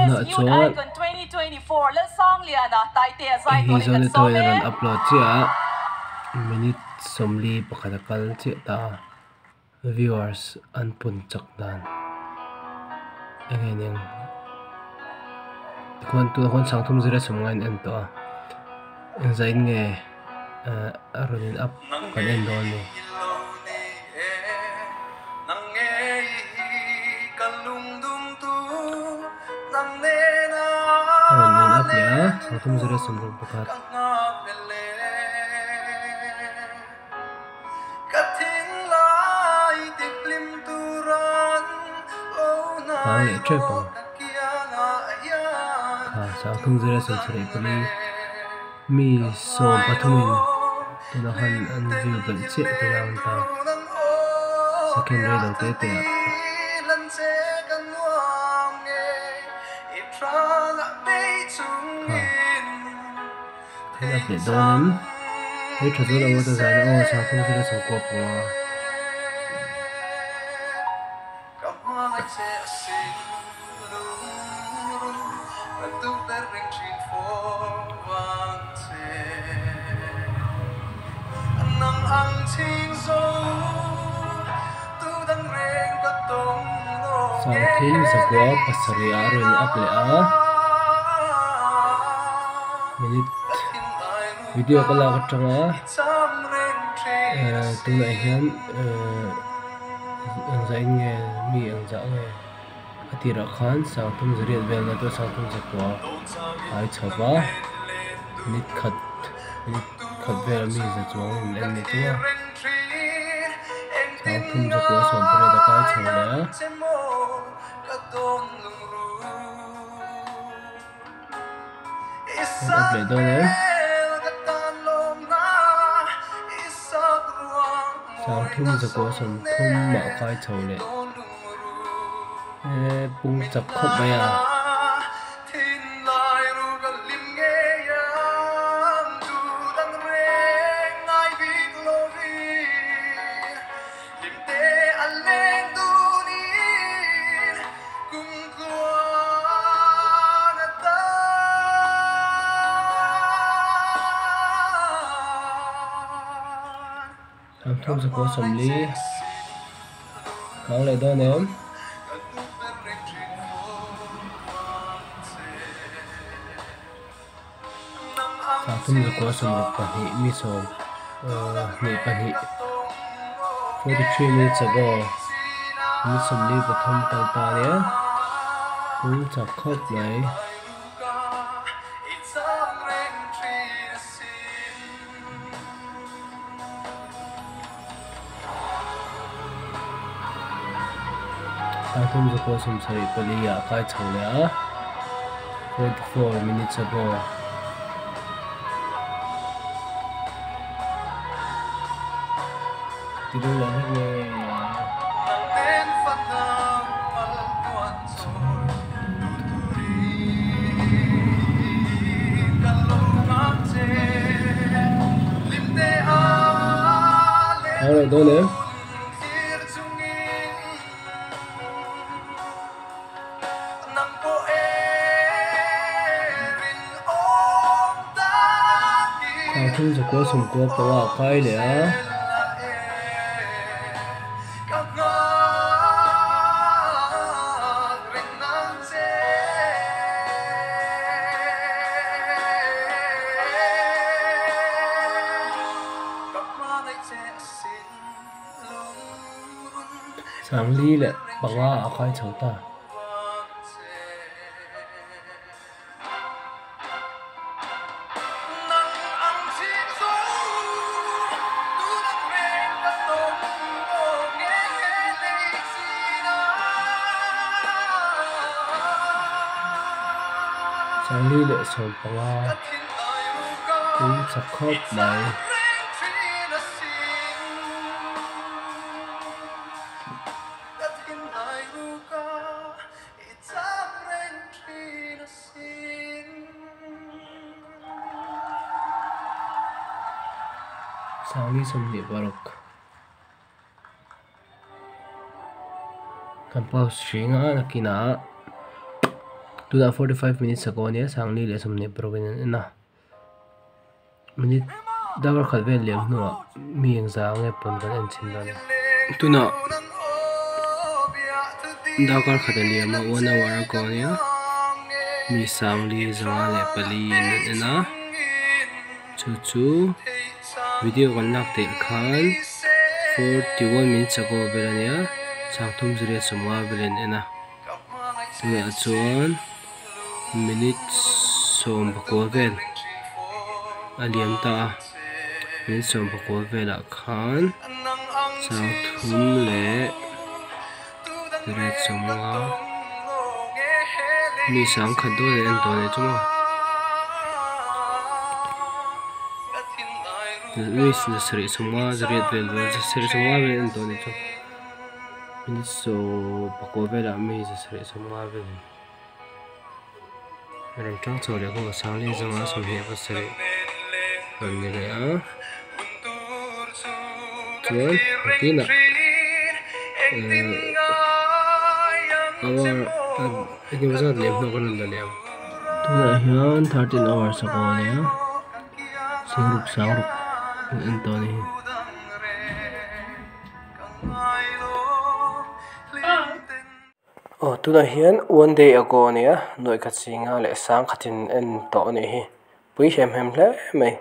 Youth Icon 2024 Lalsangliana taite zai to le kan so me upload chia minute somli pakadakal chia ta viewers anpun chakdan again kon sangthum zira somngain ento zain nge aronin up kan endol ni aronin up ya sangthum zira somrong pakat le trepang sangthum zira somsari pali mi som pathumin tunahan an view bal che tulang ta secondary do te te thế là phải đo lắm thế thật sự là tôi giải ô sao không biết là cuộc của sao thiên sa quá pasari arin aple minute video kala katanga tu lại hian zain nge mi ang za nge atira khan sang tum zariat vel na to sang tum zakwa ai chapa minute khat vel mi za chuang en ni tu sang tum zakwa som pare da kai chhole aple do ne sang thum zakwa som thum ma kai chhole pung chak khop maya sang thum zakwa som li kang le do nem tum zakwa som pahi mi som mi pahi 43 minutes ago mi som li patham kalta ne pung chak khop mai tum zakwa som sai pali ya kai chhole 44 minutes ago tidur lang ni đâu nữa không có sum có bao cái nữa sang ly lệ bằng a cái cháu ta sang ly lệ sầu bằng a cũng sắp khóc này Sangi sumni barok kampau stringa nakina tuna 45 minutes ago nia sangli le somne province ena minute dagar khalvel lem no mi engza nge pon kan en chin dan tuna dagar khadali ama 1 hour ago nia mi sangli zanga le pali ena chu video kan nak te khan 41 minutes ago belania changthum zire somwa belen ena tuna chuan minute som bakol vel aliam ta minute som bakol vela khan changthum le zire somwa mi sang khado le en to ne chuma Luis the seri semua zeriat vel seri semua vel en to ne chuma minute so bakol vela mi seri semua vel ram tang chole ko sangli zanga somhe ba seri ni le a chuan kina our again was not lem no kan la lem tuna hian 13 hours ago nia sangruk en to ni tuna hian 1 day ago nia noi kha chinga le sang khatin en to ni hi pui hem hle mai